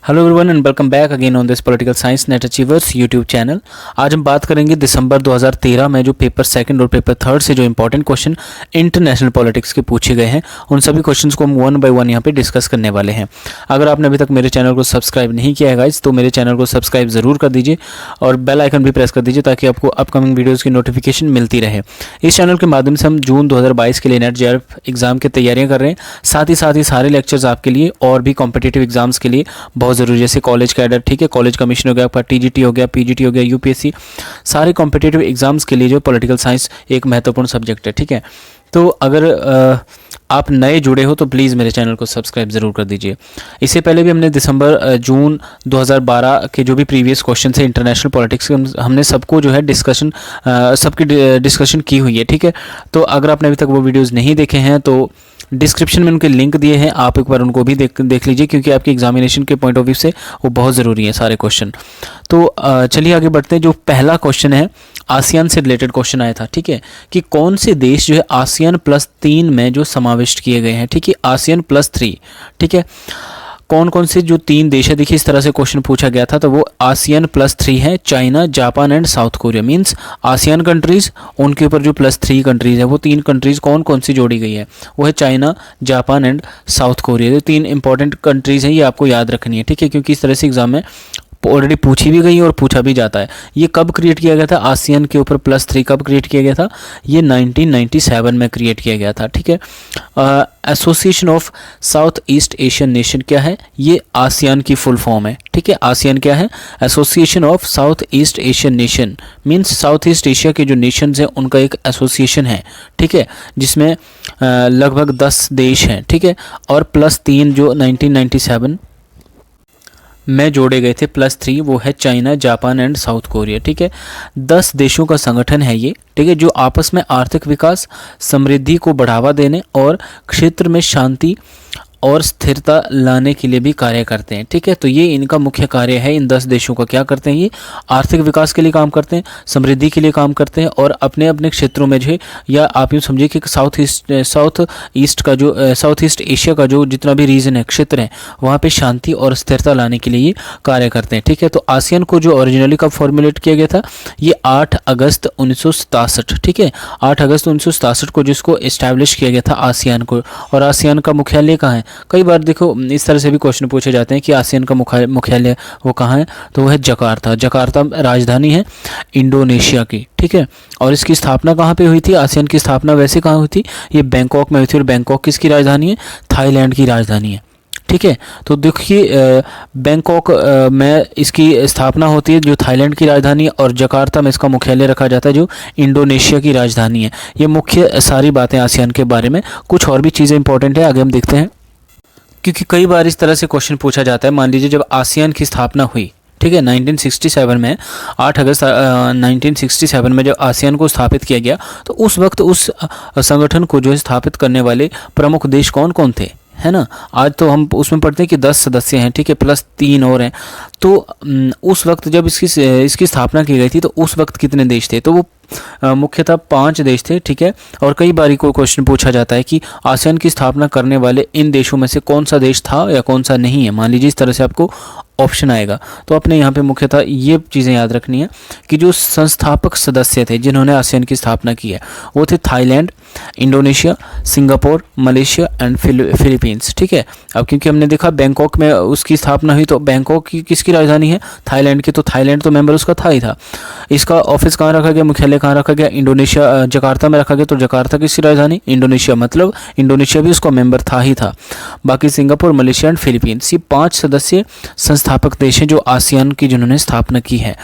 Hello everyone and welcome back again on this political science net achievers YouTube channel. आज हम बात करेंगे दिसंबर 2013 में जो पेपर सेकंड और पेपर थर्ड से जो इंपॉर्टेंट क्वेश्चन इंटरनेशनल पॉलिटिक्स के पूछे गए हैं, उन सभी क्वेश्चंस को हम वन बाय वन यहाँ पे डिस्कस करने वाले हैं। अगर आपने अभी तक मेरे चैनल को सब्सक्राइब नहीं किया है गाइज, तो मेरे चैनल को सब्सक्राइब ज़रूर कर दीजिए और बेल आइकन भी प्रेस कर दीजिए ताकि आपको अपकमिंग वीडियोज़ की नोटिफिकेशन मिलती रहे। इस चैनल के माध्यम से हम जून 2022 के लिए नेट जेआरएफ एग्जाम की तैयारियाँ कर रहे हैं। साथ ही सारे लेक्चर्स आपके लिए और भी कॉम्पिटिटिव एग्जाम्स के लिए बहुत ज़रूरी, जैसे कॉलेज कैडर, ठीक है, कॉलेज कमीशन हो गया, आपका टीजीटी हो गया, पीजीटी हो गया, यूपीएससी, सारे कॉम्पिटिटिव एग्जाम्स के लिए जो पॉलिटिकल साइंस एक महत्वपूर्ण सब्जेक्ट है। ठीक है, तो अगर आप नए जुड़े हो तो प्लीज़ मेरे चैनल को सब्सक्राइब ज़रूर कर दीजिए। इससे पहले भी हमने जून 2012 के जो भी प्रीवियस क्वेश्चन थे इंटरनेशनल पॉलिटिक्स के, हमने सबको जो है सबकी डिस्कशन की हुई है। ठीक है, तो अगर आपने अभी तक वो वीडियोज़ नहीं देखे हैं तो डिस्क्रिप्शन में उनके लिंक दिए हैं, आप एक बार उनको भी देख लीजिए, क्योंकि आपके एग्जामिनेशन के पॉइंट ऑफ व्यू से वो बहुत ज़रूरी है सारे क्वेश्चन। तो चलिए आगे बढ़ते हैं। जो पहला क्वेश्चन है आसियान से रिलेटेड क्वेश्चन आया था, ठीक है, कि कौन से देश जो है ASEAN+3 में जो समाविष्ट किए गए हैं। ठीक है, ASEAN+3, ठीक है, कौन कौन से जो 3 देश है, देखिए इस तरह से क्वेश्चन पूछा गया था, तो वो ASEAN+3 है, China, Japan and south Korea. Means ASEAN countries, उनके ऊपर जो +3 कंट्रीज़ है, वो 3 कंट्रीज़ कौन कौन सी जोड़ी गई है, वो है China, Japan and south Korea. ये 3 इंपॉर्टेंट कंट्रीज़ हैं, ये आपको याद रखनी है। ठीक है, क्योंकि इस तरह से एग्जाम में ऑलरेडी पूछी भी गई और पूछा भी जाता है। ये कब क्रिएट किया गया था, आसियान के ऊपर +3 कब क्रिएट किया गया था, ये 1997 में क्रिएट किया गया था। ठीक है, association of south east Asian nation क्या है, ये आसियान की फुल फॉर्म है। ठीक है, आसियान क्या है, association of south east Asian nation, means south east Asia के जो नेशंस हैं उनका एक एसोसिएशन है। ठीक है, जिसमें लगभग 10 देश हैं। ठीक है, और +3 जो 1997 में जोड़े गए थे, +3 वो है China, Japan and south Korea. ठीक है, 10 देशों का संगठन है ये। ठीक है, जो आपस में आर्थिक विकास, समृद्धि को बढ़ावा देने और क्षेत्र में शांति और स्थिरता लाने के लिए भी कार्य करते हैं। ठीक है, तो ये इनका मुख्य कार्य है। इन 10 देशों का क्या करते हैं, ये आर्थिक विकास के लिए काम करते हैं, समृद्धि के लिए काम करते हैं और अपने अपने क्षेत्रों में जो है, या आप यूँ समझिए कि साउथ ईस्ट एशिया का जो जितना भी रीजन है, क्षेत्र है, वहाँ पे शांति और स्थिरता लाने के लिए ये कार्य करते हैं। ठीक है, तो आसियान को जो ओरिजिनली कब फॉर्मुलेट किया गया था, ये 8 अगस्त 1967। ठीक है, 8 अगस्त 1967 को जिसको इस्टेब्लिश किया गया था आसियान को। और आसियान का मुख्यालय कहाँ है, कई बार देखो इस तरह से भी क्वेश्चन पूछे जाते हैं कि आसियान का मुख्यालय वो कहाँ है, तो वो है जकार्ता। जकार्ता राजधानी है इंडोनेशिया की। ठीक है, और इसकी स्थापना कहाँ पे हुई थी, आसियान की स्थापना वैसे कहाँ हुई थी, ये बैंकॉक में हुई थी। और बैंकॉक किसकी राजधानी है, थाईलैंड की राजधानी है। ठीक है, तो देखिए बैंकॉक में इसकी स्थापना होती है, जो थाईलैंड की राजधानी है, और जकार्ता में इसका मुख्यालय रखा जाता है, जो इंडोनेशिया की राजधानी है। ये मुख्य सारी बातें आसियान के बारे में। कुछ और भी चीज़ें इंपॉर्टेंट है, आगे हम देखते हैं, क्योंकि कई बार इस तरह से क्वेश्चन पूछा जाता है। मान लीजिए जब आसियान की स्थापना हुई, ठीक है, 1967 में, 8 अगस्त 1967 में जब आसियान को स्थापित किया गया, तो उस वक्त उस संगठन को जो है स्थापित करने वाले प्रमुख देश कौन कौन थे, है ना। आज तो हम उसमें पढ़ते हैं कि 10 सदस्य हैं, ठीक है, +3 और हैं। तो उस वक्त जब इसकी स्थापना की गई थी, तो उस वक्त कितने देश थे, तो वो मुख्यतः 5 देश थे। ठीक है, और कई बार को क्वेश्चन पूछा जाता है कि आसियान की स्थापना करने वाले इन देशों में से कौन सा देश था या कौन सा नहीं है। मान लीजिए इस तरह से आपको ऑप्शन आएगा, तो अपने यहाँ पे मुख्यतः ये चीज़ें याद रखनी है कि जो संस्थापक सदस्य थे जिन्होंने आसियान की स्थापना की है, वो थे Thailand, Indonesia, Singapore, Malaysia and Philippines. ठीक है, अब क्योंकि हमने देखा बैंकॉक में उसकी स्थापना हुई, तो बैंकॉक की किसकी राजधानी है, थाईलैंड की, तो थाईलैंड तो मेंबर उसका था ही था। इसका ऑफिस कहाँ रखा गया, मुख्यालय कहाँ रखा गया, इंडोनेशिया, जकार्ता में रखा गया। तो जकार्ता किसकी राजधानी, इंडोनेशिया, मतलब इंडोनेशिया भी उसका मेंबर था ही था। बाकी सिंगापुर, मलेशिया एंड फिलीपींस, ये 5 सदस्य संस्थापक देश हैं जो आसियान की जिन्होंने स्थापना की है।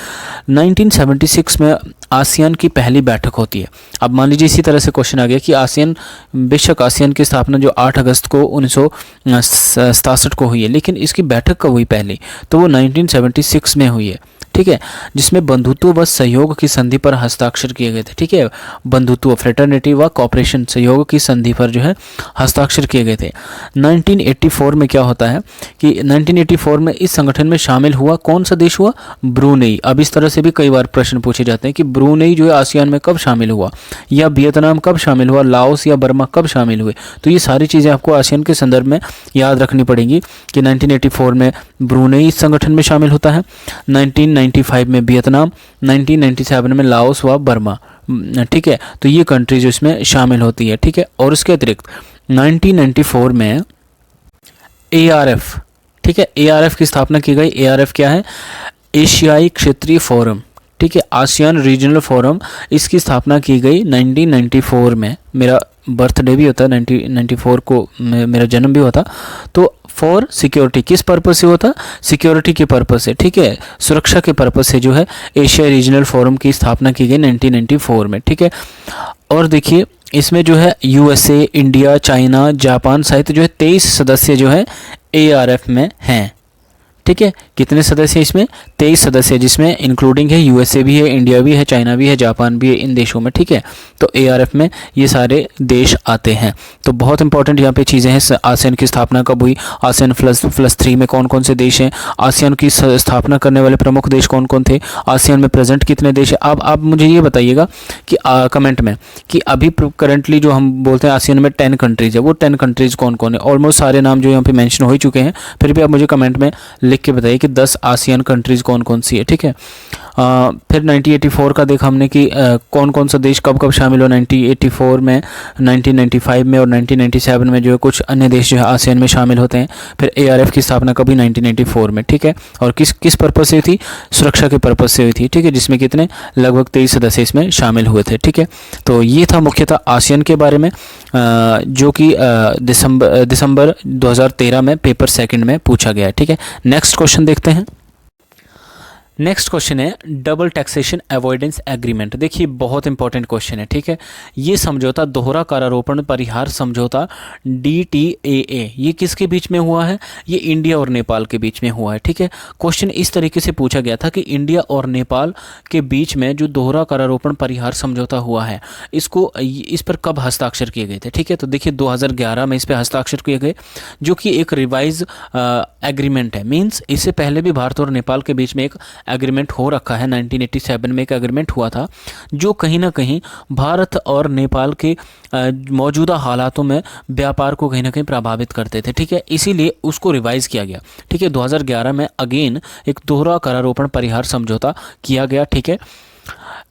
1976 में आसियान की पहली बैठक होती है। अब मान लीजिए इसी तरह से क्वेश्चन आ गया कि आसियान, बेशक आसियान की स्थापना जो 8 अगस्त को 1967 को हुई है, लेकिन इसकी बैठक कब हुई पहली, तो वो 1976 में हुई है। ठीक है, जिसमें बंधुत्व व सहयोग की संधि पर हस्ताक्षर किए गए थे। ठीक है, बंधुत्व फ्रेटर्निटी व कॉपरेशन सहयोग की संधि पर जो है हस्ताक्षर किए गए थे। 1984 में क्या होता है कि 1984 में इस संगठन में शामिल हुआ कौन सा देश हुआ? ब्रूनेई। अब इस तरह से भी कई बार प्रश्न पूछे जाते हैं कि ब्रूनेई जो है आसियान में कब शामिल हुआ, या वियतनाम कब शामिल हुआ, लाओस या बर्मा कब शामिल हुए। तो ये सारी चीज़ें आपको आसियान के संदर्भ में याद रखनी पड़ेंगी कि 1984 में ब्रूनेई इस संगठन में शामिल होता है, 1995 में वियतनाम, 1997 में लाओस व बर्मा। ठीक है, तो ये कंट्री जो इसमें शामिल होती है। ठीक है, और इसके अतिरिक्त 1994 में ARF, ठीक है, ARF की स्थापना की गई। ARF क्या है? एशियाई क्षेत्रीय फोरम। ठीक है, आसियान रीजनल फोरम, इसकी स्थापना की गई 1994 में। मेरा बर्थडे भी होता है 1994 को, मेरा जन्म भी होता। तो फॉर सिक्योरिटी, किस पर्पस से होता? सिक्योरिटी के पर्पस से। ठीक है, सुरक्षा के पर्पस से जो है एशिया रीजनल फोरम की स्थापना की गई 1994 में। ठीक है, और देखिए इसमें जो है USA, इंडिया, चाइना, जापान सहित जो है 23 सदस्य जो है ARF में हैं। ठीक है, कितने सदस्य हैं इसमें? 23 सदस्य, जिसमें इंक्लूडिंग है USA भी है, इंडिया भी है, चाइना भी है, जापान भी है, इन देशों में। ठीक है, तो ARF में ये सारे देश आते हैं। तो बहुत इंपॉर्टेंट यहाँ पे चीज़ें हैं। आसियान की स्थापना कब हुई, ASEAN प्लस 3 में कौन कौन से देश हैं, आसियान की स्थापना करने वाले प्रमुख देश कौन कौन थे, आसियान में प्रेजेंट कितने देश हैं। अब आप मुझे ये बताइएगा कि कमेंट में कि अभी करंटली जो हम बोलते हैं आसियान में 10 कंट्रीज़ है, वो 10 कंट्रीज़ कौन कौन है। ऑलमोस्ट सारे नाम जो यहाँ पे मेंशन हो ही चुके हैं, फिर भी आप मुझे कमेंट में लिख के बताइए कि 10 आसियान कंट्रीज़ कौन कौन सी है। ठीक है, फिर 1984 का देखा हमने कि कौन कौन सा देश कब कब शामिल हुआ 1984 में, 1995 में और 1997 में जो है कुछ अन्य देश जो है आसियान में शामिल होते हैं। फिर ARF की स्थापना कभी 1994 में। ठीक है, और किस पर्पस से हुई थी? सुरक्षा के पर्पस से हुई थी। ठीक है, जिसमें कितने लगभग 23 सदस्य इसमें शामिल हुए थे। ठीक है, तो ये था मुख्यतः आसियान के बारे में, जो कि दिसंबर 2013 में पेपर सेकंड में पूछा गया है। ठीक है, नेक्स्ट क्वेश्चन देखते हैं। नेक्स्ट क्वेश्चन है डबल टैक्सेशन अवॉइडेंस एग्रीमेंट। देखिए बहुत इंपॉर्टेंट क्वेश्चन है। ठीक है, ये समझौता दोहरा करारोपण परिहार समझौता DTAA ये किसके बीच में हुआ है? ये इंडिया और नेपाल के बीच में हुआ है। ठीक है, क्वेश्चन इस तरीके से पूछा गया था कि इंडिया और नेपाल के बीच में जो दोहरा करारोपण परिहार समझौता हुआ है, इस पर कब हस्ताक्षर किए गए थे? ठीक है, तो देखिए 2011 में इस पर हस्ताक्षर किए गए, जो कि एक रिवाइज एग्रीमेंट है। मीन्स इससे पहले भी भारत और नेपाल के बीच में एक एग्रीमेंट हो रखा है। 1987 में एक एग्रीमेंट हुआ था, जो कहीं ना कहीं भारत और नेपाल के मौजूदा हालातों में व्यापार को कहीं ना कहीं प्रभावित करते थे। ठीक है, इसीलिए उसको रिवाइज किया गया। ठीक है, 2011 में अगेन एक दोहरा करारोपण परिहार समझौता किया गया। ठीक है,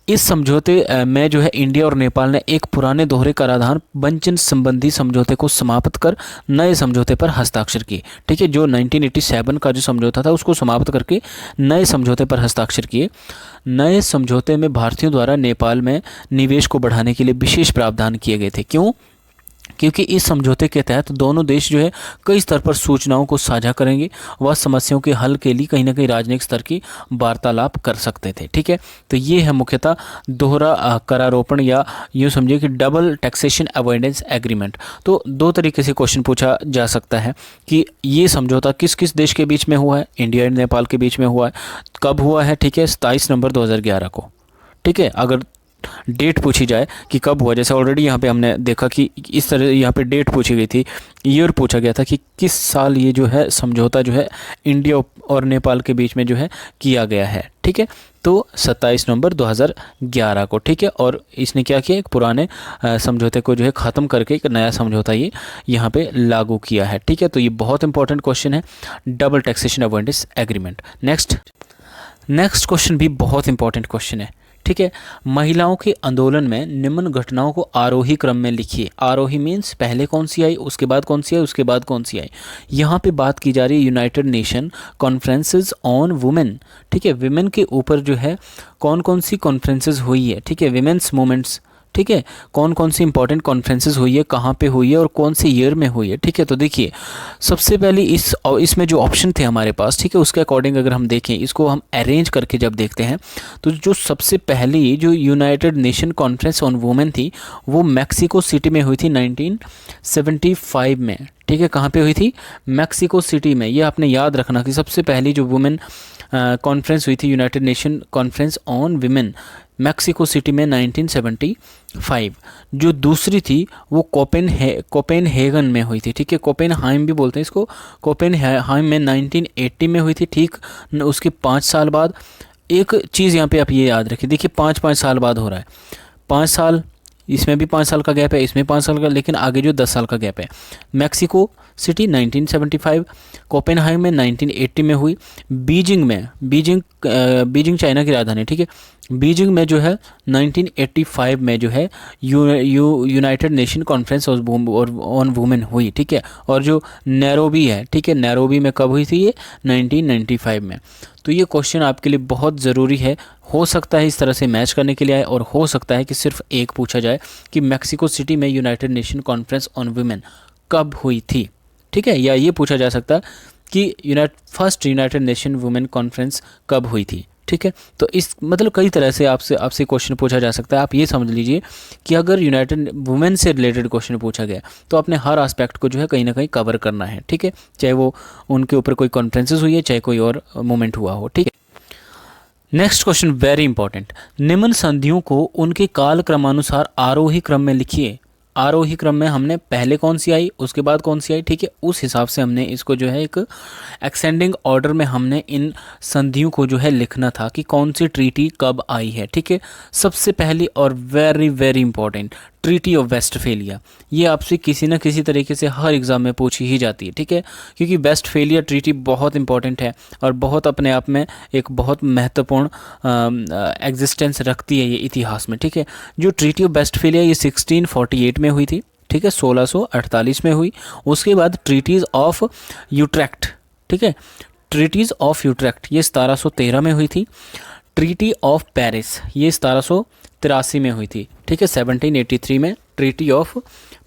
इस समझौते में जो है इंडिया और नेपाल ने एक पुराने दोहरे कराधान वंचन संबंधी समझौते को समाप्त कर नए समझौते पर हस्ताक्षर किए। ठीक है, जो 1987 का जो समझौता था उसको समाप्त करके नए समझौते पर हस्ताक्षर किए। नए समझौते में भारतीयों द्वारा नेपाल में निवेश को बढ़ाने के लिए विशेष प्रावधान किए गए थे। क्यों? क्योंकि इस समझौते के तहत दोनों देश जो है कई स्तर पर सूचनाओं को साझा करेंगे व समस्याओं के हल के लिए कहीं ना कहीं राजनयिक स्तर की वार्तालाप कर सकते थे। ठीक है, तो ये है मुख्यतः दोहरा करारोपण, या यूँ समझिए कि डबल टैक्सेशन अवॉइडेंस एग्रीमेंट। तो दो तरीके से क्वेश्चन पूछा जा सकता है कि ये समझौता किस किस देश के बीच में हुआ है? इंडिया एंड नेपाल के बीच में हुआ है। कब हुआ है? ठीक है, 27 नवंबर 2011 को। ठीक है, अगर डेट पूछी जाए कि कब हुआ, जैसे ऑलरेडी यहाँ पे हमने देखा कि इस तरह यहाँ पे डेट पूछी गई थी, ईयर पूछा गया था कि किस साल ये जो है समझौता जो है इंडिया और नेपाल के बीच में जो है किया गया है। ठीक है, तो 27 नवंबर 2011 को। ठीक है, और इसने क्या किया? एक पुराने समझौते को जो है ख़त्म करके एक नया समझौता ये यहाँ पे लागू किया है। ठीक है, तो ये बहुत इंपॉर्टेंट क्वेश्चन है, double taxation avoidance agreement. Next question भी बहुत इंपॉर्टेंट क्वेश्चन है। ठीक है, महिलाओं के आंदोलन में निम्न घटनाओं को आरोही क्रम में लिखिए। आरोही मीन्स पहले कौन सी आई, उसके बाद कौन सी आई, उसके बाद कौन सी आई। यहाँ पे बात की जा रही है United nation conferences on women. ठीक है, विमेन के ऊपर जो है कौन कौन सी कॉन्फ्रेंसेस हुई है। ठीक है, विमेंस मूवमेंट्स ठीक है, कौन कौन सी इंपॉर्टेंट कॉन्फ्रेंसेस हुई है, कहाँ पे हुई है और कौन से ईयर में हुई है। ठीक है, तो देखिए सबसे पहले इसमें जो ऑप्शन थे हमारे पास, ठीक है, उसके अकॉर्डिंग अगर हम देखें, इसको हम अरेंज करके जब देखते हैं, तो जो सबसे पहली जो United nation conference on women थी वो मैक्सिको सिटी में हुई थी 1975 में। ठीक है, कहाँ पे हुई थी? मैक्सिको सिटी में। ये आपने याद रखना कि सबसे पहली जो वुमेन कॉन्फ्रेंस हुई थी, United nation conference on women, Mexico city में 1975। जो दूसरी थी वो कोपेनहेगन में हुई थी। ठीक है, कोपेनहाइम भी बोलते हैं इसको, कोपेनहाइम में 1980 में हुई थी। ठीक, उसके 5 साल बाद एक चीज़ यहाँ पे आप ये याद रखिए, देखिए 5-5 साल बाद हो रहा है, 5 साल, इसमें भी 5 साल का गैप है, इसमें 5 साल का, लेकिन आगे जो 10 साल का गैप है। मैक्सिको सिटी 1975, कोपेनहाइम में 1980 में हुई, बीजिंग चाइना की राजधानी। ठीक है, बीजिंग में जो है 1985 में जो है United nation conference on women हुई। ठीक है, और जो नैरोबी है, ठीक है, नैरोबी में कब हुई थी? ये 1995 में। तो ये क्वेश्चन आपके लिए बहुत ज़रूरी है, हो सकता है इस तरह से मैच करने के लिए आए, और हो सकता है कि सिर्फ एक पूछा जाए कि मैक्सिको सिटी में United nation conference on women कब हुई थी। ठीक है, या ये पूछा जा सकता है कि first United nation women conference कब हुई थी। ठीक है, तो इस मतलब कई तरह से आपसे क्वेश्चन पूछा जा सकता है। आप ये समझ लीजिए कि अगर यूनाइटेड वुमेन से रिलेटेड क्वेश्चन पूछा गया तो आपने हर एस्पेक्ट को जो है कहीं ना कहीं कवर करना है। ठीक है, चाहे वो उनके ऊपर कोई कॉन्फ्रेंसेस हुई है, चाहे कोई और मूवमेंट हुआ हो। ठीक है, नेक्स्ट क्वेश्चन वेरी इंपॉर्टेंट। निम्न संधियों को उनके काल क्रमानुसार आरोही क्रम में लिखिए। आरोही क्रम में हमने पहले कौन सी आई, उसके बाद कौन सी आई। ठीक है, उस हिसाब से हमने इसको जो है एक एक्सेंडिंग ऑर्डर में हमने इन संधियों को जो है लिखना था कि कौन सी ट्रीटी कब आई है। ठीक है, सबसे पहली और very very important, treaty of Westphalia. ये आपसे किसी न किसी तरीके से हर एग्ज़ाम में पूछी ही जाती है। ठीक है, क्योंकि वेस्टफेलिया ट्रीटी बहुत इंपॉर्टेंट है और बहुत अपने आप में एक बहुत महत्वपूर्ण एग्जिस्टेंस रखती है ये इतिहास में। ठीक है, जो ट्रीटी ऑफ वेस्टफेलिया ये 1648 में हुई थी। ठीक है, 1648 में हुई। उसके बाद ट्रीटीज़ ऑफ यूट्रेक्ट, ठीक है, ट्रीटीज़ ऑफ यूट्रेक्ट ये 1713 में हुई थी। ट्रीटी ऑफ पेरिस ये 1783 में हुई थी। ठीक है, 1783 में ट्रीटी ऑफ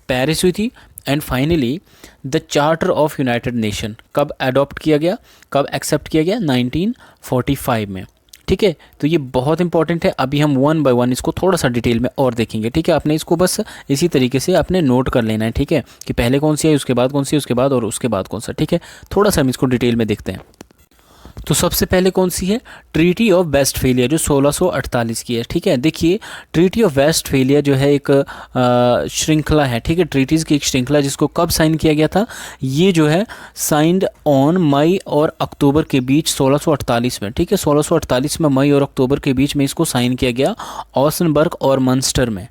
पेरिस हुई थी। And finally the charter of United nation कब अडॉप्ट किया गया, कब एक्सेप्ट किया गया? 1945 में। ठीक है, तो ये बहुत इंपॉर्टेंट है। अभी हम वन बाय वन इसको थोड़ा सा डिटेल में और देखेंगे। ठीक है, आपने इसको बस इसी तरीके से आपने नोट कर लेना है। ठीक है, कि पहले कौन सी है, उसके बाद कौन सी है, उसके बाद और उसके बाद कौन सा। ठीक है, थोड़ा सा हम इसको डिटेल में देखते हैं। तो सबसे पहले कौन सी है? ट्रीटी ऑफ वेस्टफेलिया जो 1648 की है। ठीक है, देखिए ट्रीटी ऑफ वेस्टफेलिया जो है एक श्रृंखला है। ठीक है, ट्रीटीज़ की एक श्रृंखला, जिसको कब साइन किया गया था? ये जो है साइंड ऑन मई और अक्टूबर के बीच 1648 में। ठीक है, 1648 में मई और अक्टूबर के बीच में इसको साइन किया गया ऑसनबर्ग और मंस्टर में।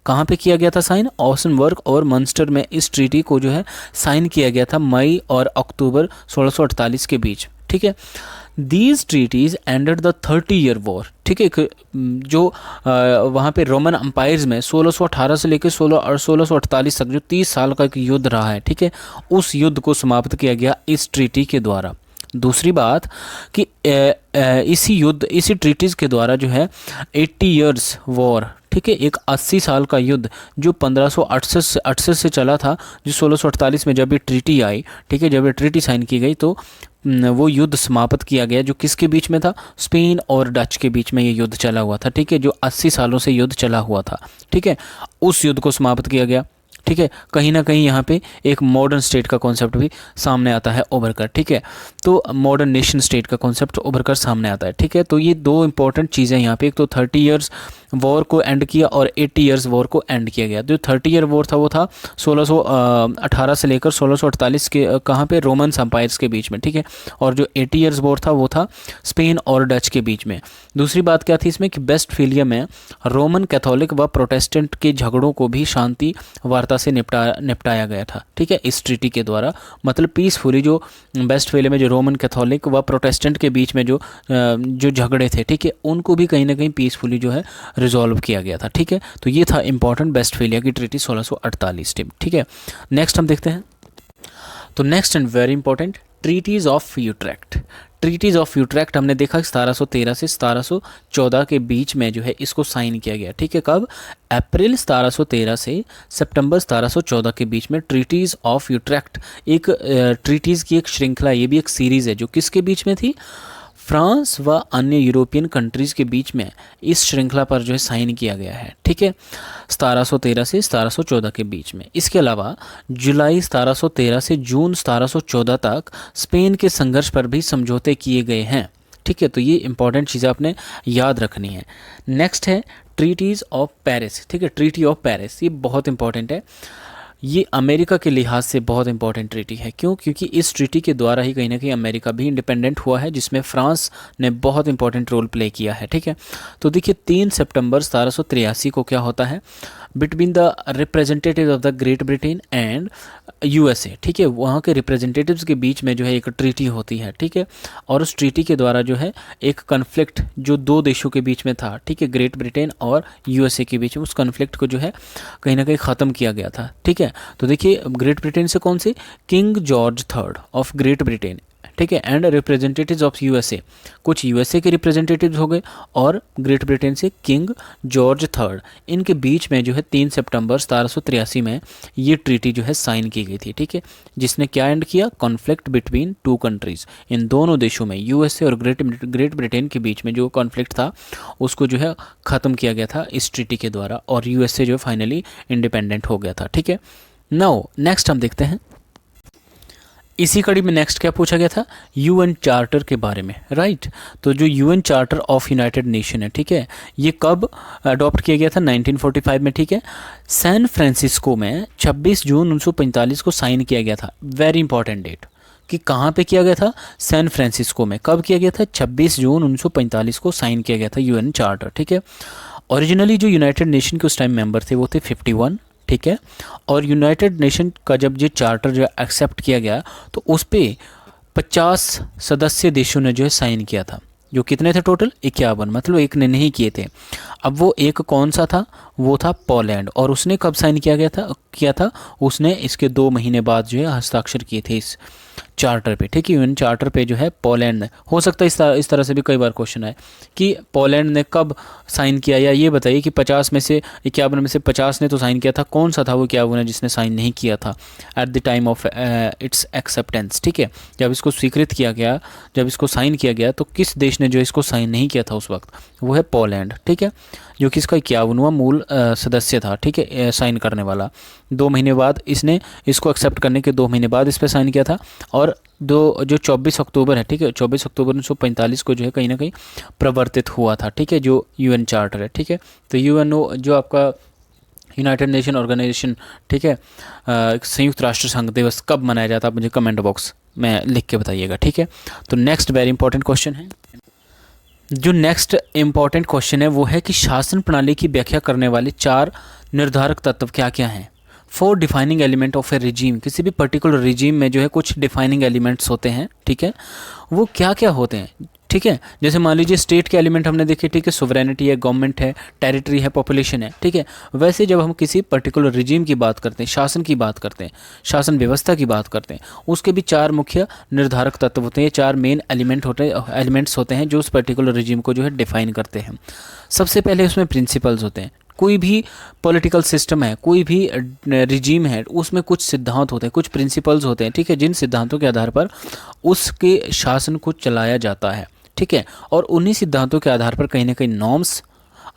कहाँ पे किया गया था साइन? ऑसनबर्ग और मंस्टर में इस ट्रीटी को जो है साइन किया गया था मई और अक्टूबर 1648 के बीच। ठीक है, these treaties ended the 30-year war. ठीक है, जो वहाँ पे रोमन अम्पायर्स में 1618 से लेकर 1648 तक जो 30 साल का एक युद्ध रहा है। ठीक है, उस युद्ध को समाप्त किया गया इस ट्रीटी के द्वारा। दूसरी बात कि इसी ट्रीटीज़ के द्वारा जो है 80 years वॉर, ठीक है, एक 80 साल का युद्ध जो 1568 से चला था, जो 1648 में जब ये ट्रीटी आई, ठीक है, जब ये ट्रीटी साइन की गई तो वो युद्ध समाप्त किया गया, जो किसके बीच में था? स्पेन और डच के बीच में ये युद्ध चला हुआ था। ठीक है, जो 80 सालों से युद्ध चला हुआ था। ठीक है, उस युद्ध को समाप्त किया गया। ठीक है, कहीं ना कहीं यहाँ पे एक मॉडर्न स्टेट का कॉन्सेप्ट भी सामने आता है उभर कर। ठीक है, तो मॉडर्न नेशन स्टेट का कॉन्सेप्ट उभर कर सामने आता है। ठीक है, तो ये दो इंपॉर्टेंट चीज़ें यहाँ पे, एक तो 30 years वॉर को एंड किया और 80 years वॉर को एंड किया गया। जो 30-year वॉर था वो था 1618 से लेकर 1648 के कहाँ पे? रोमन एम्पायर्स के बीच में। ठीक है, और जो 80 years वॉर था वो था स्पेन और डच के बीच में। दूसरी बात क्या थी इसमें कि वेस्टफेलिया में रोमन कैथोलिक व प्रोटेस्टेंट के झगड़ों को भी शांति वार्ता से निपटाया गया था। ठीक है, इस ट्रीटी के द्वारा, मतलब पीसफुली जो वेस्टफेलिया में जो रोमन कैथोलिक व प्रोटेस्टेंट के बीच में जो झगड़े थे, ठीक है, उनको भी कहीं ना कहीं पीसफुली जो है रिजॉल्व किया गया था। ठीक है, तो ये था इंपॉर्टेंट वेस्टफेलिया की ट्रीटी 1648। ठीक है, नेक्स्ट हम देखते हैं। तो next and very important, treaties of Utrecht. Treaties of Utrecht हमने देखा 1713 से 1714 के बीच में जो है इसको साइन किया गया, ठीक है। कब? अप्रैल 1713 से सितंबर 1714 के बीच में ट्रीटीज ऑफ यूट्रेक्ट, एक ट्रीटीज की एक श्रृंखला, ये भी एक सीरीज है जो किसके बीच में थी? फ्रांस व अन्य यूरोपियन कंट्रीज़ के बीच में इस श्रृंखला पर जो है साइन किया गया है, ठीक है, 1713 से 1714 के बीच में। इसके अलावा जुलाई 1713 से जून 1714 तक स्पेन के संघर्ष पर भी समझौते किए गए हैं, ठीक है। तो ये इंपॉर्टेंट चीज़ें आपने याद रखनी है। नेक्स्ट है ट्रीटीज़ ऑफ पेरिस, ठीक है, ट्रीटी ऑफ पेरिस, ये बहुत इंपॉर्टेंट है। ये अमेरिका के लिहाज से बहुत इंपॉर्टेंट ट्रीटी है। क्यों? क्योंकि इस ट्रीटी के द्वारा ही कहीं ना कहीं अमेरिका भी इंडिपेंडेंट हुआ है, जिसमें फ्रांस ने बहुत इंपॉर्टेंट रोल प्ले किया है, ठीक है। तो देखिए 3 सितंबर 1783 को क्या होता है? Between the representative of the great Britain and USA, ठीक है, वहाँ के रिप्रेजेंटेटिव्स के बीच में जो है एक ट्रीटी होती है, ठीक है। और उस ट्रीटी के द्वारा जो है एक कन्फ्लिक्ट जो 2 देशों के बीच में था, ठीक है, ग्रेट ब्रिटेन और यूएसए के बीच में, उस कन्फ्लिक्ट को जो है कहीं ना कहीं ख़त्म किया गया था, ठीक है। तो देखिए ग्रेट ब्रिटेन से कौन से? King George III of great Britain, ठीक है, एंड रिप्रेजेंटेटिव्स ऑफ यूएसए, कुछ यूएसए के रिप्रेजेंटेटिव्स हो गए, और ग्रेट ब्रिटेन से किंग जॉर्ज III, इनके बीच में जो है 3 सितंबर 1783 में ये ट्रीटी जो है साइन की गई थी, ठीक है, जिसने क्या एंड किया? कॉन्फ्लिक्ट बिटवीन 2 कंट्रीज़, इन दोनों देशों में यूएसए और ग्रेट ब्रिटेन के बीच में जो कॉन्फ्लिक्ट था उसको जो है ख़त्म किया गया था इस ट्रीटी के द्वारा, और यूएसए जो फाइनली इंडिपेंडेंट हो गया था, ठीक है। नाउ नेक्स्ट हम देखते हैं, इसी कड़ी में नेक्स्ट क्या पूछा गया था? यूएन चार्टर के बारे में, राइट। तो जो UN charter of United nation है, ठीक है, ये कब अडॉप्ट किया गया था? 1945 में, ठीक है। सैन फ्रांसिस्को में 26 जून 1945 को साइन किया गया था। वेरी इंपॉर्टेंट डेट कि कहाँ पे किया गया था? सैन फ्रांसिस्को में। कब किया गया था? 26 जून 1945 को साइन किया गया था यूएन चार्टर, ठीक है। ओरिजिनली जो यूनाइटेड नेशन के उस टाइम मेंबर थे वो थे 51, ठीक है। और यूनाइटेड नेशन का जब ये चार्टर जो है एक्सेप्ट किया गया तो उस पर 50 सदस्य देशों ने जो है साइन किया था, जो कितने थे टोटल? 51, मतलब एक ने नहीं किए थे। अब वो एक कौन सा था? वो था पोलैंड, और उसने कब साइन किया था? उसने इसके 2 महीने बाद जो है हस्ताक्षर किए थे इस चार्टर पे, ठीक है, यूएन चार्टर पे जो है पोलैंड ने। हो सकता है इस तरह से भी कई बार क्वेश्चन आए कि पोलैंड ने कब साइन किया, या ये बताइए कि 50 में से 51 में से 50 ने तो साइन किया था, कौन सा था वो 51 है जिसने साइन नहीं किया था at the time of its acceptance, ठीक है, जब इसको स्वीकृत किया गया, जब इसको साइन किया गया, तो किस देश ने जो इसको साइन नहीं किया था उस वक्त? वो है पोलैंड, ठीक है, जो कि इसका 51वां मूल सदस्य था, ठीक है, साइन करने वाला। 2 महीने बाद इसने इसको एक्सेप्ट करने के 2 महीने बाद इस पर साइन किया था, और जो 24 अक्टूबर है, ठीक है, 24 अक्टूबर 1945 को जो है कहीं ना कहीं प्रवर्तित हुआ था, ठीक है, जो यूएन चार्टर है, ठीक है। तो यूएनओ जो आपका यूनाइटेड नेशन ऑर्गेनाइजेशन, ठीक है, संयुक्त राष्ट्र संघ दिवस कब मनाया जाता है? आप मुझे कमेंट बॉक्स में लिख के बताइएगा, ठीक है। तो नेक्स्ट वेरी इंपॉर्टेंट क्वेश्चन है, जो नेक्स्ट इंपॉर्टेंट क्वेश्चन है वो है कि शासन प्रणाली की व्याख्या करने वाले 4 निर्धारक तत्व क्या क्या हैं? 4 defining element of A regime, किसी भी पर्टिकुलर रिजीम में जो है कुछ डिफाइनिंग एलिमेंट्स होते हैं, ठीक है, वो क्या क्या होते हैं? ठीक है, जैसे मान लीजिए स्टेट के एलिमेंट हमने देखे, ठीक है, सोवरेनिटी है, गवर्नमेंट है, टेरिटरी है, पॉपुलेशन है, ठीक है। वैसे जब हम किसी पर्टिकुलर रिजीम की बात करते हैं, शासन की बात करते हैं, शासन व्यवस्था की बात करते हैं, उसके भी 4 मुख्य निर्धारक तत्व होते हैं, 4 मेन एलिमेंट्स होते हैं जो उस पर्टिकुलर रिजीम को जो है डिफाइन करते हैं। सबसे पहले उसमें प्रिंसिपल्स होते हैं। कोई भी पॉलिटिकल सिस्टम है, कोई भी रिजीम है, उसमें कुछ सिद्धांत होते हैं, कुछ प्रिंसिपल्स होते हैं, ठीक है, जिन सिद्धांतों के आधार पर उसके शासन को चलाया जाता है, ठीक है। और उन्हीं सिद्धांतों के आधार पर कहीं ना कहीं नॉर्म्स,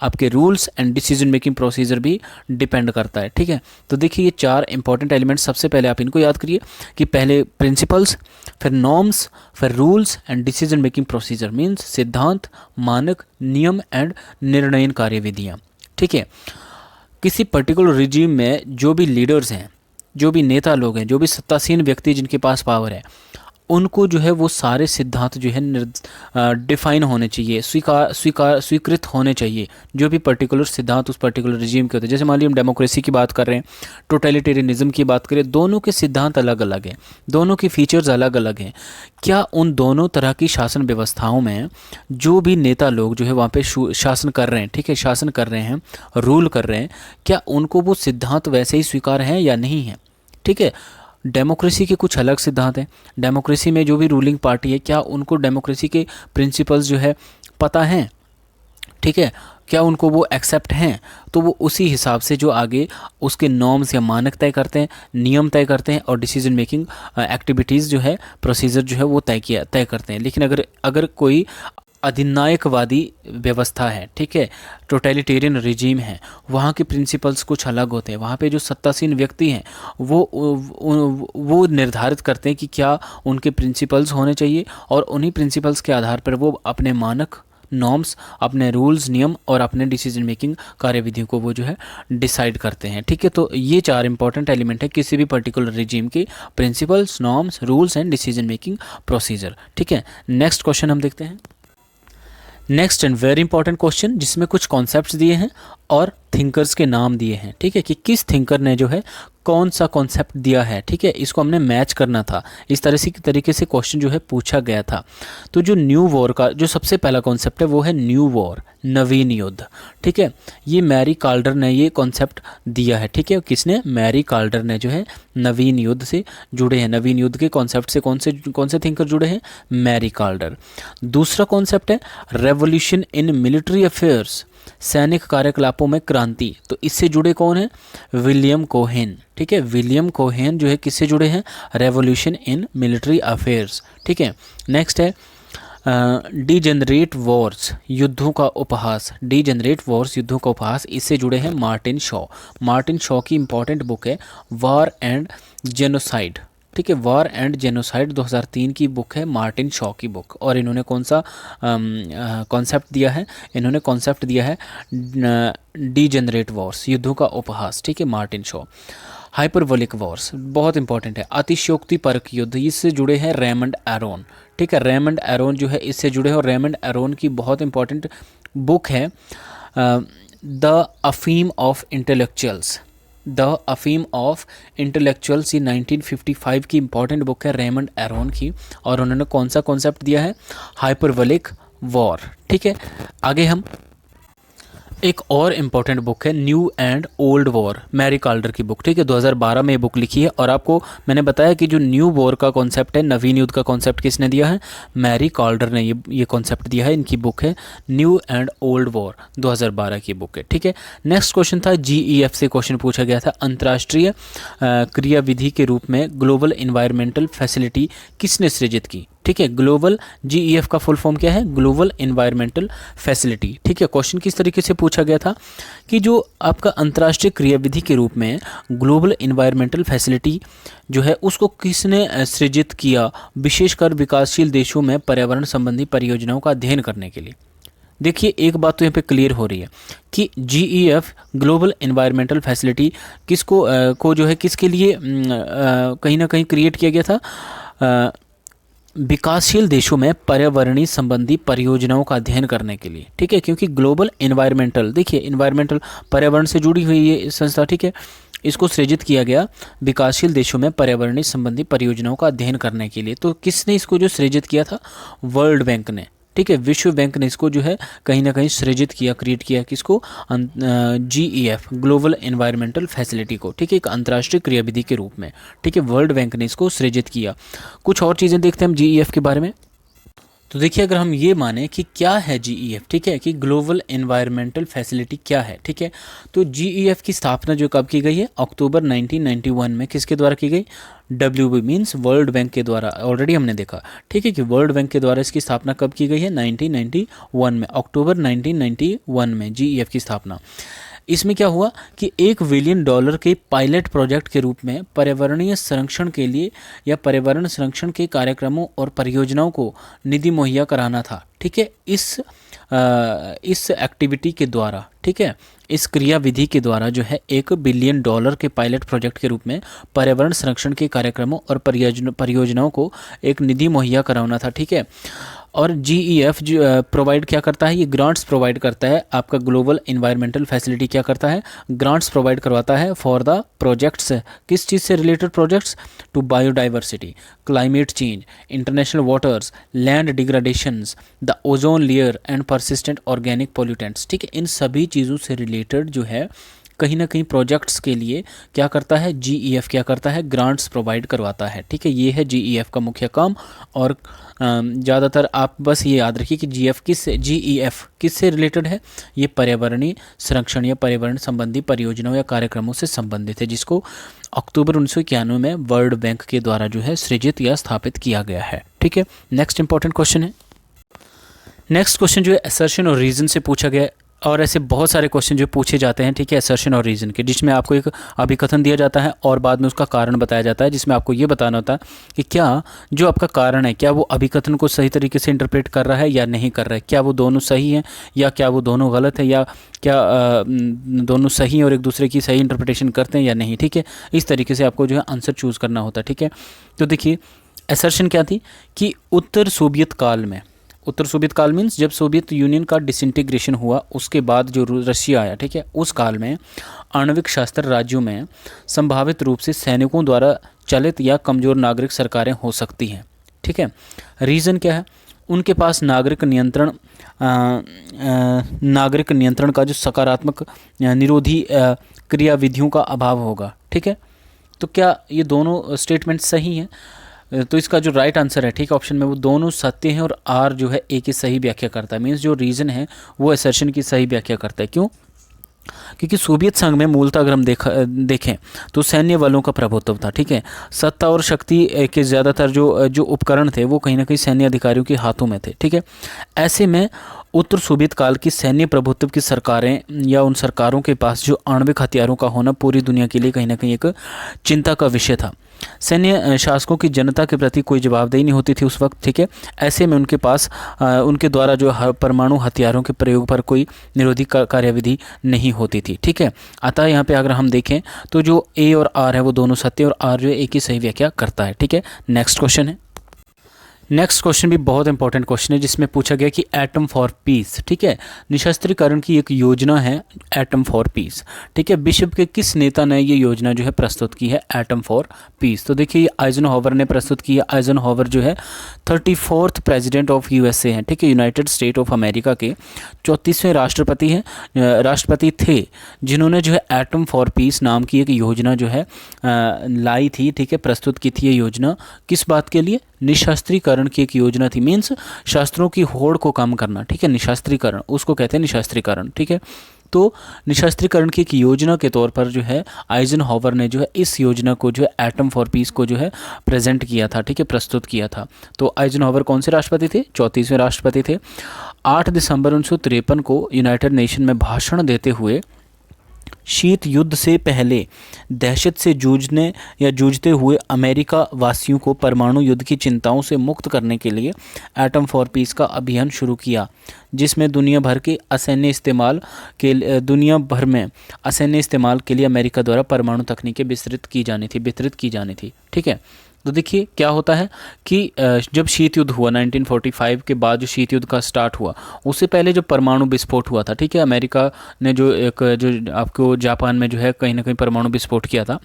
आपके rules and decision making procedure भी डिपेंड करता है, ठीक है। तो देखिए ये 4 इंपॉर्टेंट एलिमेंट्स, सबसे पहले आप इनको याद करिए कि पहले प्रिंसिपल्स, फिर नॉर्म्स, फिर rules and decision making procedure, means सिद्धांत, मानक, नियम एंड निर्णयन कार्यविधियाँ, ठीक है। किसी पर्टिकुलर रिजीम में जो भी लीडर्स हैं, जो भी नेता लोग हैं, जो भी सत्तासीन व्यक्ति जिनके पास पावर है, उनको जो है वो सारे सिद्धांत जो है डिफाइन होने चाहिए, स्वीकृत होने चाहिए, जो भी पर्टिकुलर सिद्धांत उस पर्टिकुलर रिजीम के होते हैं। जैसे मान लीजिए हम डेमोक्रेसी की बात कर रहे हैं, टोटलिटेरियनिज्म की बात करें, दोनों के सिद्धांत अलग अलग हैं, दोनों की फीचर्स अलग अलग हैं। क्या उन दोनों तरह की शासन व्यवस्थाओं में जो भी नेता लोग जो है वहाँ पे शासन कर रहे हैं, ठीक है, शासन कर रहे हैं, रूल कर रहे हैं, क्या उनको वो सिद्धांत वैसे ही स्वीकार हैं या नहीं है, ठीक है। डेमोक्रेसी के कुछ अलग सिद्धांत हैं। डेमोक्रेसी में जो भी रूलिंग पार्टी है, क्या उनको डेमोक्रेसी के प्रिंसिपल्स जो है पता हैं, ठीक है, क्या उनको वो एक्सेप्ट हैं, तो वो उसी हिसाब से जो आगे उसके नॉर्म्स या मानक तय करते हैं, नियम तय करते हैं और डिसीजन मेकिंग एक्टिविटीज़ जो है, प्रोसीजर जो है वो तय करते हैं। लेकिन अगर कोई अधिनायकवादी व्यवस्था है, ठीक है, टोटलिटेरियन रिजीम है, वहाँ के प्रिंसिपल्स कुछ अलग होते हैं। वहाँ पे जो सत्तासीन व्यक्ति हैं वो निर्धारित करते हैं कि क्या उनके प्रिंसिपल्स होने चाहिए, और उन्हीं प्रिंसिपल्स के आधार पर वो अपने मानक, नॉर्म्स, अपने रूल्स, नियम और अपने डिसीजन मेकिंग कार्यविधियों को वो जो है डिसाइड करते हैं, ठीक है। तो ये 4 इंपॉर्टेंट एलिमेंट है किसी भी पर्टिकुलर रिजीम के: principles, norms, rules and decision making procedure, ठीक है। नेक्स्ट क्वेश्चन हम देखते हैं। Next and very important question, जिसमें कुछ कॉन्सेप्ट्स दिए हैं और थिंकर्स के नाम दिए हैं, ठीक है, कि किस थिंकर ने जो है कौन सा कॉन्सेप्ट दिया है, ठीक है, इसको हमने मैच करना था। इस तरीके से क्वेश्चन जो है पूछा गया था। तो जो न्यू वॉर का जो सबसे पहला कॉन्सेप्ट है वो है न्यू वॉर, नवीन युद्ध, ठीक है। ये मैरी कार्टर ने ये कॉन्सेप्ट दिया है, ठीक है। किसने? मैरी कार्टर ने जो है नवीन युद्ध से जुड़े हैं, नवीन युद्ध के कॉन्सेप्ट से कौन से थिंकर जुड़े हैं? Mary Carter. दूसरा कॉन्सेप्ट है रेवोल्यूशन इन मिलिट्री अफेयर्स, सैनिक कार्यकलापों में क्रांति। तो इससे जुड़े कौन है? विलियम कोहेन, ठीक है। विलियम कोहेन जो है किससे जुड़े हैं? रेवोल्यूशन इन मिलिट्री अफेयर्स, ठीक है। नेक्स्ट है डीजेनरेट वॉर्स, युद्धों का उपहास, डीजेनरेट वॉर्स, युद्धों का उपहास, इससे जुड़े हैं मार्टिन शॉ। मार्टिन शॉ की इंपॉर्टेंट बुक है वार एंड जेनोसाइड, ठीक है। वार एंड जेनोसाइड 2003 की बुक है, मार्टिन शॉ की बुक। और इन्होंने कौन सा कॉन्सेप्ट दिया है? इन्होंने कॉन्सेप्ट दिया है डीजेनरेट वॉर्स, युद्धों का उपहास, ठीक है, मार्टिन शॉ। हाइपरबोलिक वॉर्स बहुत इंपॉर्टेंट है, अतिशयोक्ति परक युद्ध, इससे जुड़े हैं रेमंड एरोन, ठीक है। रेमंड एरोन जो है इससे जुड़े हैं, और रेमंड एरोन की बहुत इंपॉर्टेंट बुक है द अफीम ऑफ इंटेलेक्चुअल्स, द अफीम ऑफ इंटेलेक्चुअल्स, ये 1955 की इंपॉर्टेंट बुक है रेमंड एरोन की। और उन्होंने कौन सा कॉन्सेप्ट दिया है? हाइपरबोलिक वॉर, ठीक है। आगे हम एक और इम्पॉर्टेंट बुक है new and old war, Mary Carter की बुक, ठीक है। 2012 में ये बुक लिखी है। और आपको मैंने बताया कि जो न्यू वॉर का कॉन्सेप्ट है, नवीन युद्ध का कॉन्सेप्ट किसने दिया है? मैरी कार्टर ने ये कॉन्सेप्ट दिया है। इनकी बुक है न्यू एंड ओल्ड वॉर, 2012 की बुक है, ठीक है। नेक्स्ट क्वेश्चन था GEF से क्वेश्चन पूछा गया था, अंतर्राष्ट्रीय क्रियाविधि के रूप में ग्लोबल इन्वायरमेंटल फैसिलिटी किसने सृजित की, ठीक है। ग्लोबल GEF का फुल फॉर्म क्या है? ग्लोबल इन्वायरमेंटल फैसिलिटी, ठीक है। क्वेश्चन किस तरीके से पूछा गया था कि जो आपका अंतर्राष्ट्रीय क्रियाविधि के रूप में ग्लोबल इन्वायरमेंटल फैसिलिटी जो है उसको किसने सृजित किया, विशेषकर विकासशील देशों में पर्यावरण संबंधी परियोजनाओं का अध्ययन करने के लिए। देखिए एक बात तो यहाँ पे क्लियर हो रही है कि GEF ग्लोबल इन्वायरमेंटल फैसिलिटी किसको को जो है किसके लिए कहीं ना कहीं क्रिएट किया गया था? विकासशील देशों में पर्यावरणीय संबंधी परियोजनाओं का अध्ययन करने के लिए, ठीक है। क्योंकि ग्लोबल इन्वायरमेंटल, देखिए इन्वायरमेंटल पर्यावरण से जुड़ी हुई ये संस्था, ठीक है। इसको सृजित किया गया विकासशील देशों में पर्यावरणीय संबंधी परियोजनाओं का अध्ययन करने के लिए। तो किसने इसको जो सृजित किया था? वर्ल्ड बैंक ने, ठीक है। विश्व बैंक ने इसको जो है कहीं ना कहीं सृजित किया, क्रिएट किया, किसको? GEF ग्लोबल इन्वायरमेंटल फैसिलिटी को, ठीक है, एक अंतर्राष्ट्रीय क्रियाविधि के रूप में, ठीक है। वर्ल्ड बैंक ने इसको सृजित किया। कुछ और चीज़ें देखते हैं हम GEF के बारे में। तो देखिए अगर हम ये माने कि क्या है GEF, ठीक है, कि ग्लोबल एनवायरमेंटल फैसिलिटी क्या है, ठीक है। तो GEF की स्थापना जो कब की गई है? अक्टूबर 1991 में। किसके द्वारा की गई? WB मीन्स वर्ल्ड बैंक के द्वारा। ऑलरेडी हमने देखा, ठीक है, कि वर्ल्ड बैंक के द्वारा इसकी स्थापना कब की गई है? 1991 में, अक्टूबर 1991 में GEF की स्थापना। इसमें क्या हुआ कि $1 बिलियन के पायलट प्रोजेक्ट के रूप में पर्यावरणीय संरक्षण के लिए या पर्यावरण संरक्षण के कार्यक्रमों और परियोजनाओं को निधि मुहैया कराना था, ठीक है। इस एक्टिविटी के द्वारा, ठीक है, इस क्रियाविधि के द्वारा जो है $1 बिलियन के पायलट प्रोजेक्ट के रूप में पर्यावरण संरक्षण के कार्यक्रमों और परियोजनाओं को एक निधि मुहैया कराना था, ठीक है। और GEF जो प्रोवाइड क्या करता है? ये ग्रांट्स प्रोवाइड करता है। आपका ग्लोबल इन्वायरमेंटल फैसिलिटी क्या करता है? ग्रांट्स प्रोवाइड करवाता है फॉर द प्रोजेक्ट्स। किस चीज़ से related projects? To biodiversity, climate change, international waters, land degradations, the ozone layer and persistent organic pollutants, ठीक है। इन सभी चीज़ों से रिलेटेड जो है कहीं ना कहीं प्रोजेक्ट्स के लिए क्या करता है, जीईएफ क्या करता है, ग्रांट्स प्रोवाइड करवाता है। ठीक है, ये है जीईएफ का मुख्य काम। और ज़्यादातर आप बस ये याद रखिए कि जीईएफ किससे रिलेटेड है, ये पर्यावरणीय संरक्षण या पर्यावरण संबंधी परियोजनाओं या कार्यक्रमों से संबंधित है, जिसको अक्टूबर 1991 में वर्ल्ड बैंक के द्वारा जो है सृजित या स्थापित किया गया है। ठीक है, नेक्स्ट इंपॉर्टेंट क्वेश्चन है। नेक्स्ट क्वेश्चन जो है असर्शन और रीज़न से पूछा गया है, और ऐसे बहुत सारे क्वेश्चन जो पूछे जाते हैं, ठीक है, असर्शन और रीज़न के, जिसमें आपको एक अभिकथन दिया जाता है और बाद में उसका कारण बताया जाता है, जिसमें आपको ये बताना होता है कि क्या जो आपका कारण है, क्या वो अभिकथन को सही तरीके से इंटरप्रेट कर रहा है या नहीं कर रहा है, क्या वो दोनों सही हैं या क्या वो दोनों गलत है, या क्या दोनों सही और एक दूसरे की सही इंटरप्रिटेशन करते हैं या नहीं। ठीक है, इस तरीके से आपको जो है आंसर चूज़ करना होता है। ठीक है, तो देखिए असर्शन क्या थी कि उत्तर सोवियत काल मीन्स जब सोवियत यूनियन का डिसइंटीग्रेशन हुआ, उसके बाद जो रशिया आया, ठीक है, उस काल में आणविक शास्त्र राज्यों में संभावित रूप से सैनिकों द्वारा चलित या कमज़ोर नागरिक सरकारें हो सकती हैं। ठीक है, रीज़न क्या है, उनके पास नागरिक नियंत्रण का जो सकारात्मक निरोधी क्रियाविधियों का अभाव होगा। ठीक है, तो क्या ये दोनों स्टेटमेंट सही हैं? तो इसका जो राइट आंसर है, ठीक है, ऑप्शन में वो दोनों सत्य हैं, और आर जो है ए की सही व्याख्या करता है। मीन्स जो रीज़न है वो असर्शन की सही व्याख्या करता है। क्यों? क्योंकि सोवियत संघ में मूलतः अगर हम देखें तो सैन्य बलों का प्रभुत्व था। ठीक है, सत्ता और शक्ति के ज़्यादातर जो उपकरण थे वो कहीं ना कहीं सैन्य अधिकारियों के हाथों में थे। ठीक है, ऐसे में उत्तर सोवियत काल की सैन्य प्रभुत्व की सरकारें या उन सरकारों के पास जो आणविक हथियारों का होना पूरी दुनिया के लिए कहीं ना कहीं एक चिंता का विषय था। सैन्य शासकों की जनता के प्रति कोई जवाबदेही नहीं होती थी उस वक्त। ठीक है, ऐसे में उनके पास उनके द्वारा जो परमाणु हथियारों के प्रयोग पर कोई निरोधी कार्यविधि नहीं होती थी। ठीक है, अतः यहाँ पे अगर हम देखें तो जो ए और आर है वो दोनों सत्य, और आर जो है ए की सही व्याख्या करता है। ठीक है, नेक्स्ट क्वेश्चन है। नेक्स्ट क्वेश्चन भी बहुत इंपॉर्टेंट क्वेश्चन है, जिसमें पूछा गया कि एटम फॉर पीस, ठीक है, निशस्त्रीकरण की एक योजना है एटम फॉर पीस। ठीक है, विश्व के किस नेता ने ये योजना जो है प्रस्तुत की है एटम फॉर पीस? तो देखिए ये आइजनहोवर ने प्रस्तुत की है। आइजनहोवर जो है 34th प्रेसिडेंट ऑफ यूएसए हैं। ठीक है, यूनाइटेड स्टेट ऑफ अमेरिका के 34वें राष्ट्रपति थे, जिन्होंने जो है एटम फॉर पीस नाम की एक योजना जो है लाई थी। ठीक है, प्रस्तुत की थी ये योजना किस बात के लिए? निशस्त्रीकरण की एक योजना थी। मीन्स शस्त्रों की होड़ को कम करना। ठीक है, निशस्त्रीकरण उसको कहते हैं निशस्त्रीकरण। ठीक है, तो निशस्त्रीकरण की एक योजना के तौर पर जो है आइजनहोवर ने जो है इस योजना को जो है एटम फॉर पीस को जो है प्रेजेंट किया था। ठीक है, प्रस्तुत किया था। तो आइजनहोवर कौन से राष्ट्रपति थे? 34वें राष्ट्रपति थे। 8 दिसंबर 1953 को यूनाइटेड नेशन में भाषण देते हुए शीत युद्ध से पहले दहशत से जूझते हुए अमेरिका वासियों को परमाणु युद्ध की चिंताओं से मुक्त करने के लिए एटम फॉर पीस का अभियान शुरू किया, जिसमें दुनिया भर में असैन्य इस्तेमाल के लिए अमेरिका द्वारा परमाणु तकनीकें वितरित की जानी थी। ठीक है, तो देखिए क्या होता है कि जब शीत युद्ध हुआ 1945 के बाद, जो शीत युद्ध का स्टार्ट हुआ, उससे पहले जो परमाणु विस्फोट हुआ था, ठीक है, अमेरिका ने जो आपको जापान में जो है कहीं ना कहीं परमाणु विस्फोट किया था,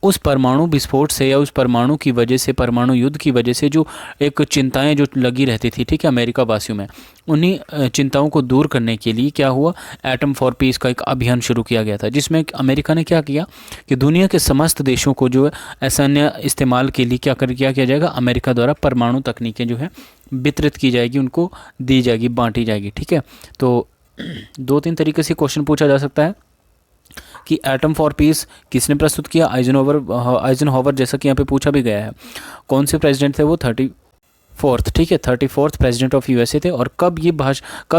उस परमाणु विस्फोट से या उस परमाणु की वजह से, परमाणु युद्ध की वजह से जो एक चिंताएं जो लगी रहती थी, ठीक है, अमेरिका वासियों में, उन्हीं चिंताओं को दूर करने के लिए क्या हुआ, एटम फॉर पीस का एक अभियान शुरू किया गया था, जिसमें अमेरिका ने क्या किया कि दुनिया के समस्त देशों को जो है असैन्य इस्तेमाल के लिए क्या किया जाएगा, अमेरिका द्वारा परमाणु तकनीकें जो है वितरित की जाएगी, उनको दी जाएगी, बांटी जाएगी। ठीक है, तो 2-3 तरीके से क्वेश्चन पूछा जा सकता है कि एटम फॉर पीस किसने प्रस्तुत किया? आइजनहोवर, जैसा कि यहाँ पे पूछा भी गया है। कौन से प्रेसिडेंट थे वो? 34th, ठीक है, 34th प्रेसिडेंट ऑफ यूएसए थे। और कब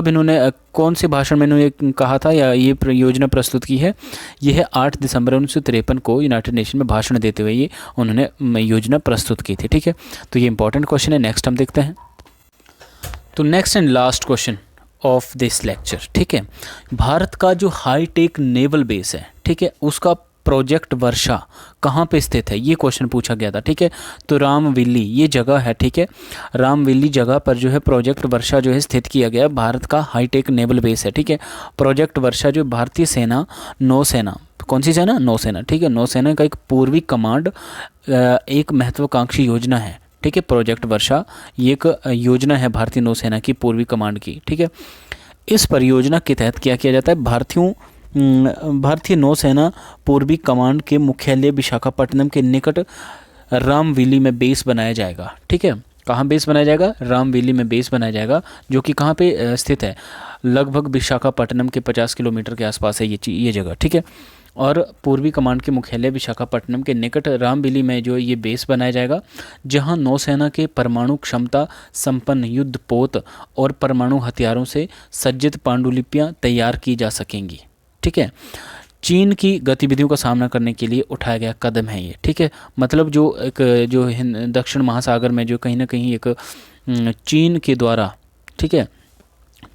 इन्होंने कौन से भाषण में इन्होंने कहा था या ये योजना प्रस्तुत की है? ये है 8 दिसंबर 1953 को यूनाइटेड नेशन में भाषण देते हुए ये उन्होंने योजना प्रस्तुत की थी। ठीक है, तो ये इंपॉर्टेंट क्वेश्चन है। नेक्स्ट हम देखते हैं। तो next and last question of this lecture, ठीक है, भारत का जो हाईटेक नेवल बेस है, ठीक है, उसका प्रोजेक्ट वर्षा कहाँ पे स्थित है, ये क्वेश्चन पूछा गया था। ठीक है, तो रामविल्ली ये जगह है। ठीक है, रामविल्ली जगह पर जो है प्रोजेक्ट वर्षा जो है स्थित किया गया, भारत का हाईटेक नेवल बेस है। ठीक है, प्रोजेक्ट वर्षा जो भारतीय सेना, नौसेना, कौन सी सेना? नौसेना। ठीक है, नौसेना का एक पूर्वी कमांड, एक महत्वाकांक्षी योजना है। ठीक है, प्रोजेक्ट वर्षा ये एक योजना है भारतीय नौसेना की पूर्वी कमांड की। ठीक है, इस परियोजना के तहत क्या किया जाता है? भारतीय नौसेना पूर्वी कमांड के मुख्यालय विशाखापट्टनम के निकट रामविली में बेस बनाया जाएगा। ठीक है, कहाँ बेस बनाया जाएगा? रामविली में बेस बनाया जाएगा, जो कि कहाँ पे स्थित है? लगभग विशाखापट्टनम के 50 किलोमीटर के आसपास है ये जगह। ठीक है, और पूर्वी कमांड के मुख्यालय विशाखापट्टनम के निकट रामविली में जो ये बेस बनाया जाएगा, जहां नौसेना के परमाणु क्षमता संपन्न युद्धपोत और परमाणु हथियारों से सज्जित पांडुलिपियां तैयार की जा सकेंगी। ठीक है, चीन की गतिविधियों का सामना करने के लिए उठाया गया कदम है ये। ठीक है, मतलब जो एक जो दक्षिण महासागर में जो कहीं ना कहीं एक चीन के द्वारा, ठीक है,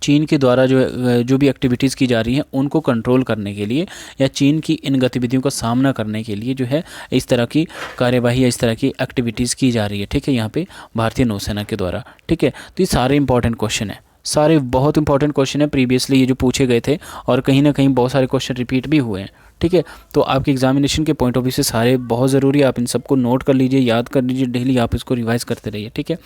चीन के द्वारा जो भी एक्टिविटीज़ की जा रही हैं उनको कंट्रोल करने के लिए या चीन की इन गतिविधियों का सामना करने के लिए जो है इस तरह की कार्यवाही या इस तरह की एक्टिविटीज़ की जा रही है। ठीक है, यहाँ पे भारतीय नौसेना के द्वारा। ठीक है, तो ये सारे इंपॉर्टेंट क्वेश्चन है, सारे बहुत इंपॉर्टेंट क्वेश्चन है प्रीवियसली ये जो पूछे गए थे, और कहीं ना कहीं बहुत सारे क्वेश्चन रिपीट भी हुए हैं। ठीक है, तो आपके एग्जामिनेशन के पॉइंट ऑफ व्यू से सारे बहुत ज़रूरी है, आप इन सबको नोट कर लीजिए, याद कर लीजिए, डेली आप इसको रिवाइज करते रहिए। ठीक है,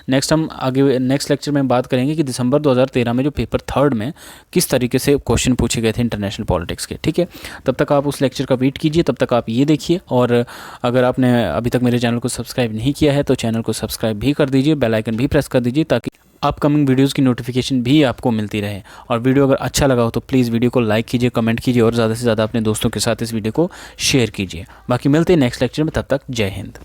नेक्स्ट हम आगे नेक्स्ट लेक्चर में बात करेंगे कि दिसंबर 2013 में जो पेपर 3 में किस तरीके से क्वेश्चन पूछे गए थे इंटरनेशनल पॉलिटिक्स के। ठीक है, तब तक आप उस लेक्चर का वेट कीजिए, तब तक आप ये देखिए, और अगर आपने अभी तक मेरे चैनल को सब्सक्राइब नहीं किया है तो चैनल को सब्सक्राइब भी कर दीजिए, बेल आइकन भी प्रेस कर दीजिए, ताकि अपकमिंग वीडियोज़ की नोटिफिकेशन भी आपको मिलती रहे। और वीडियो अगर अच्छा लगा हो तो प्लीज़ वीडियो को लाइक कीजिए, कमेंट कीजिए और ज़्यादा से ज़्यादा अपने दोस्तों के साथ इस वीडियो को शेयर कीजिए। बाकी मिलते हैं नेक्स्ट लेक्चर में, तब तक जय हिंद।